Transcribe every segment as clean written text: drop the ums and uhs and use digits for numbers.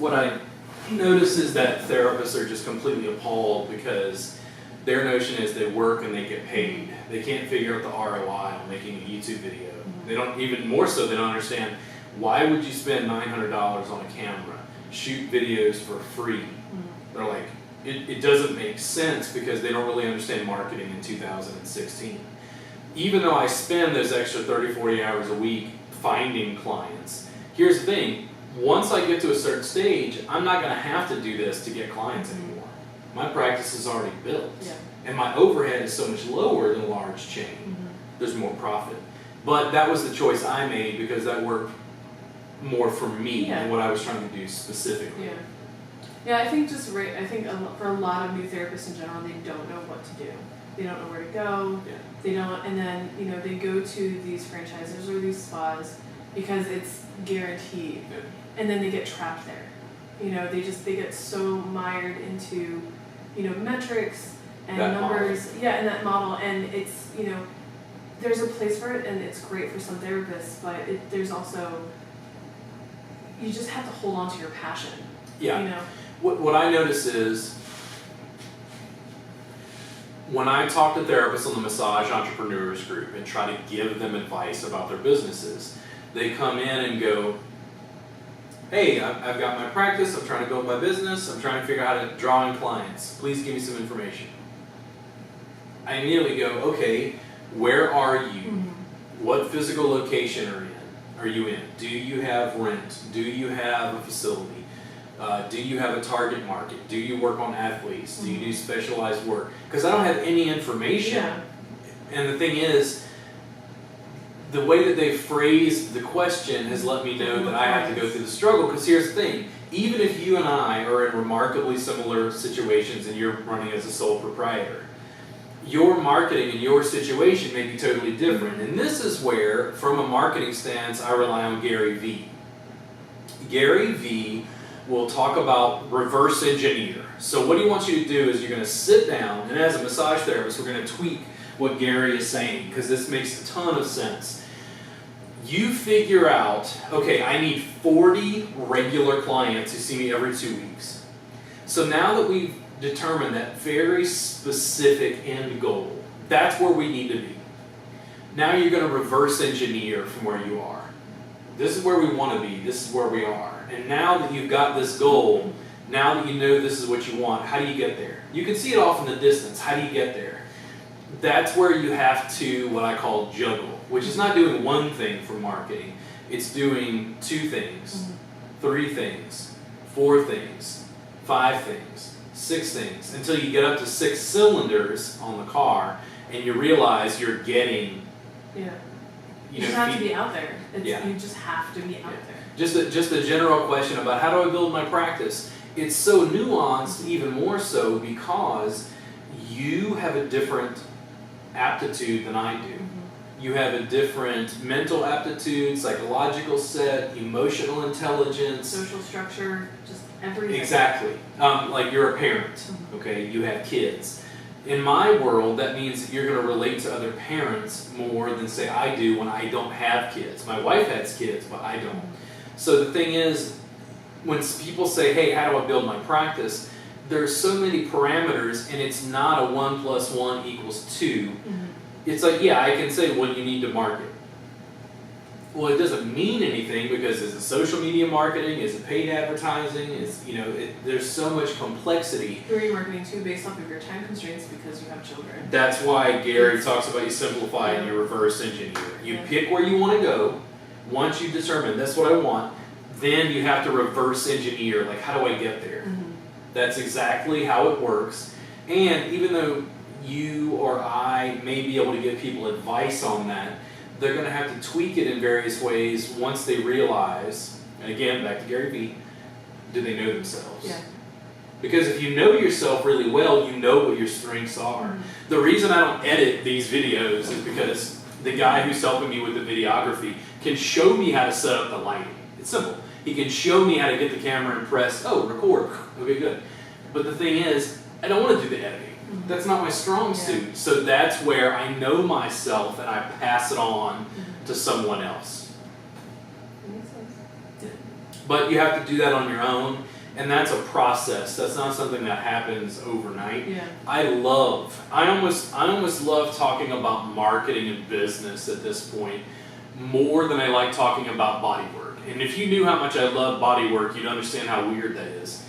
what I notice is that therapists are just completely appalled because their notion is they work and they get paid. They can't figure out the ROI on making a YouTube video. They don't, even more so, they don't understand why would you spend $900 on a camera, shoot videos for free. They're like, it doesn't make sense because they don't really understand marketing in 2016. Even though I spend those extra 30, 40 hours a week finding clients, here's the thing, once I get to a certain stage, I'm not going to have to do this to get clients anymore. My practice is already built. Yeah. And my overhead is so much lower than a large chain. There's more profit. But that was the choice I made because that worked more for me than what I was trying to do specifically. Yeah. Yeah, I think I think for a lot of new therapists in general, they don't know what to do. They don't know where to go. Yeah. They don't, and then, you know, they go to these franchises or these spas because it's guaranteed. Yeah. And then they get trapped there. You know, they get so mired into, you know, metrics and that numbers. Model. Yeah, and that model. And it's, you know, there's a place for it and it's great for some therapists, but there's also, you just have to hold on to your passion. Yeah. You know? What I notice is when I talk to therapists on the Massage Entrepreneurs Group and try to give them advice about their businesses, they come in and go, hey, I've got my practice, I'm trying to build my business, I'm trying to figure out how to draw in clients, please give me some information. I immediately go, okay, where are you? What physical location are you in? Do you have rent? Do you have a facility? Do you have a target market? Do you work on athletes? Do you do specialized work? Because I don't have any information. Yeah. And the thing is, the way that they phrase the question has let me know that I have to go through the struggle. Because here's the thing, even if you and I are in remarkably similar situations and you're running as a sole proprietor, your marketing and your situation may be totally different. And this is where, from a marketing stance, I rely on Gary Vee. Gary Vee will talk about reverse engineer. So what he wants you to do is you're going to sit down, and as a massage therapist, we're going to tweak what Gary is saying, because this makes a ton of sense. You figure out, okay, I need 40 regular clients who see me every 2 weeks. So now that we've determined that very specific end goal, that's where we need to be. Now you're going to reverse engineer from where you are. This is where we want to be, this is where we are. And now that you've got this goal, now that you know this is what you want, how do you get there? You can see it off in the distance. How do you get there? That's where you have to, what I call juggle, which is not doing one thing for marketing. It's doing 2 things, 3 things, 4 things, 5 things, 6 things, until you get up to 6 cylinders on the car and you realize you're getting... Yeah. You just have to be out there. Yeah. You just have to be out there. Just a general question about how do I build my practice. It's so nuanced, even more so because you have a different aptitude than I do. You have a different mental aptitude, psychological set, emotional intelligence. Social structure, just everything. Exactly. Like you're a parent, okay? You have kids. In my world, that means that you're going to relate to other parents more than, say, I do when I don't have kids. My wife has kids, but I don't. So the thing is, when people say, hey, how do I build my practice? There's so many parameters, and it's not a 1 + 1 = 2. It's like, yeah, I can say what you need to market. Well, it doesn't mean anything because is it social media marketing? Is it paid advertising? Is, you know, there's so much complexity. Who are you marketing to based off of your time constraints because you have children? That's why Gary talks about you simplify and you reverse engineer. You pick where you want to go. Once you determine that's what I want, then you have to reverse engineer. Like, how do I get there? That's exactly how it works. And even though you or I may be able to give people advice on that, they're going to have to tweak it in various ways once they realize, and again, back to Gary Vee, do they know themselves? Yeah. Because if you know yourself really well, you know what your strengths are. The reason I don't edit these videos is because the guy who's helping me with the videography can show me how to set up the lighting. It's simple. He can show me how to get the camera and press, oh, record, okay, good. But the thing is, I don't want to do the editing. That's not my strong suit. So that's where I know myself and I pass it on to someone else. That makes sense. But you have to do that on your own, and that's a process. That's not something that happens overnight. Yeah. I almost love talking about marketing and business at this point more than I like talking about bodywork. And if you knew how much I love bodywork, you'd understand how weird that is.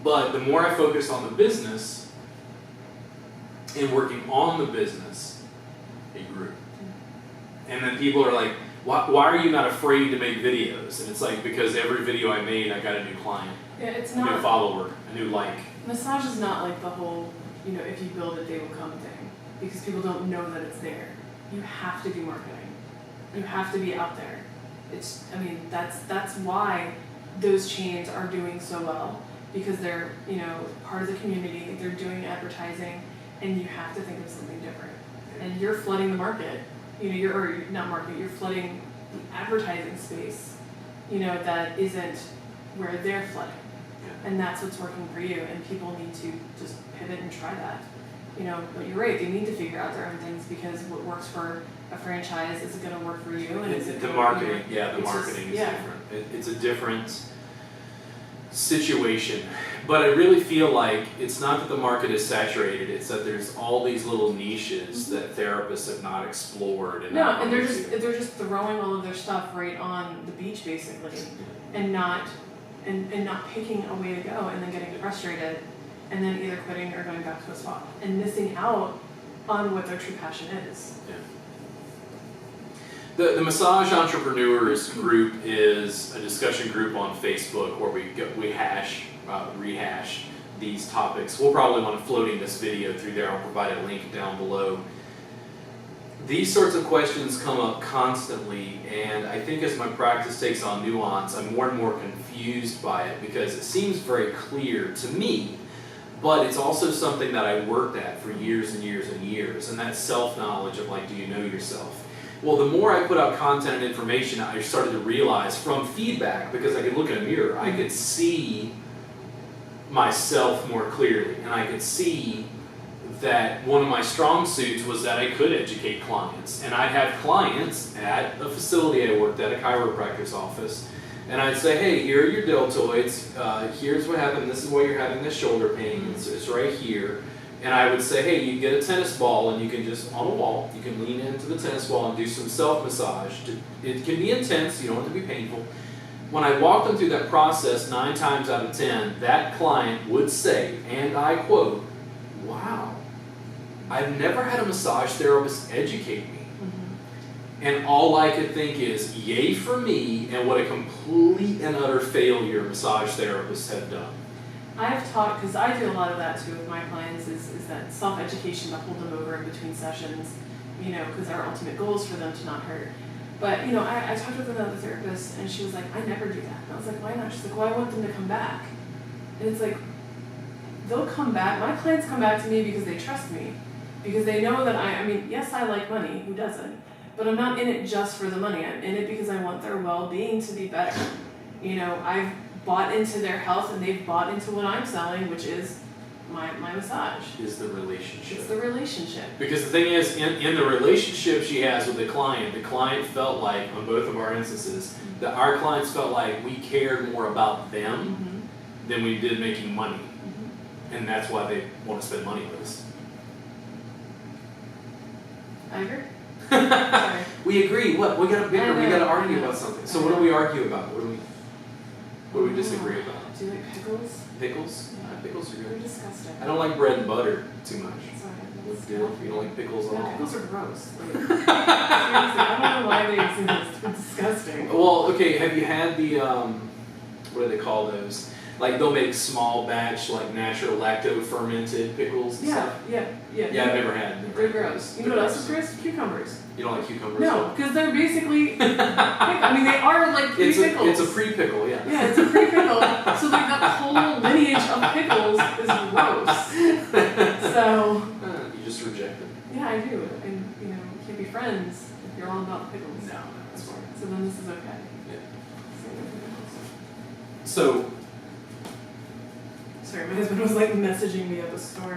But the more I focus on the business and working on the business, it grew. And then people are like, why are you not afraid to make videos? And it's like, because every video I made, I got a new client, Yeah, it's a new not, follower, a new like. massage is not like the whole, if you build it, they will come thing. Because people don't know that it's there. You have to do marketing. You have to be out there. That's why those chains are doing so well. Because they're, part of the community, they're doing advertising, and you have to think of something different. And you're flooding the market, you're flooding the advertising space, that isn't where they're flooding. Yeah. And that's what's working for you, and people need to just pivot and try that. But you're right, they need to figure out their own things, because what works for a franchise isn't going to work for you. And The marketing is different. It's a different situation. But I really feel like it's not that the market is saturated, it's that there's all these little niches that therapists have not explored. And they're just throwing all of their stuff right on the beach basically, and not picking a way to go, and then getting frustrated, and then either quitting or going back to a spot and missing out on what their true passion is. Yeah. The Massage Entrepreneurs group is a discussion group on Facebook where we rehash these topics. We'll probably want to floating this video through there. I'll provide a link down below. These sorts of questions come up constantly, and I think as my practice takes on nuance, I'm more and more confused by it, because it seems very clear to me, but it's also something that I worked at for years and years and years, and that self-knowledge of like, do you know yourself? Well, the more I put out content and information, I started to realize from feedback, because I could look in a mirror, I could see myself more clearly, and I could see that one of my strong suits was that I could educate clients. And I'd have clients at a facility I worked at, a chiropractor's office, and I'd say, hey, here are your deltoids, here's what happened, this is why you're having this shoulder pain, it's right here. And I would say, hey, you get a tennis ball, and you can just, on a wall, you can lean into the tennis ball and do some self-massage. It can be intense, you don't want it to be painful. When I walked them through that process, 9 times out of 10, that client would say, and I quote, wow, I've never had a massage therapist educate me. Mm-hmm. And all I could think is, yay for me, and what a complete and utter failure massage therapists have done. I've taught, because I do a lot of that too with my clients, is that self-education to hold them over in between sessions, because our ultimate goal is for them to not hurt. But, I talked with another therapist, and she was like, I never do that. And I was like, why not? She's like, well, I want them to come back. And it's like, they'll come back. My clients come back to me because they trust me. Because they know that yes, I like money, who doesn't? But I'm not in it just for the money. I'm in it because I want their well-being to be better. I've bought into their health, and they've bought into what I'm selling, which is my massage. Is the relationship. It's the relationship. Because the thing is, in the relationship she has with the client felt like, on both of our instances, mm-hmm. that our clients felt like we cared more about them mm-hmm. than we did making money. Mm-hmm. And that's why they want to spend money with us. I agree. Sorry. We agree. What? We got to argue about something. So what do we argue about? What do we disagree about? Do you like pickles? Pickles? Yeah, pickles are good. They're disgusting. I don't like bread and butter too much. Sorry. What's good? You don't like pickles at all? Pickles are gross. Seriously, I don't know why they exist. They're disgusting. Well, okay, have you had the, what do they call those? Like, they'll make small batch, like, natural lacto-fermented pickles and stuff? Yeah, I've never had them. They're gross. You know what else is gross? Cucumbers. You don't like cucumbers? No, because they're basically, they are like pre-pickles. It's a pre-pickle, yeah. Yeah, it's a pre-pickle. So like that whole lineage of pickles is gross. So. You just reject them. Yeah, I do. And, you can't be friends if you're all about the pickles. No, that's fine. So then this is okay. Yeah. So. Sorry, my husband was like messaging me up a story.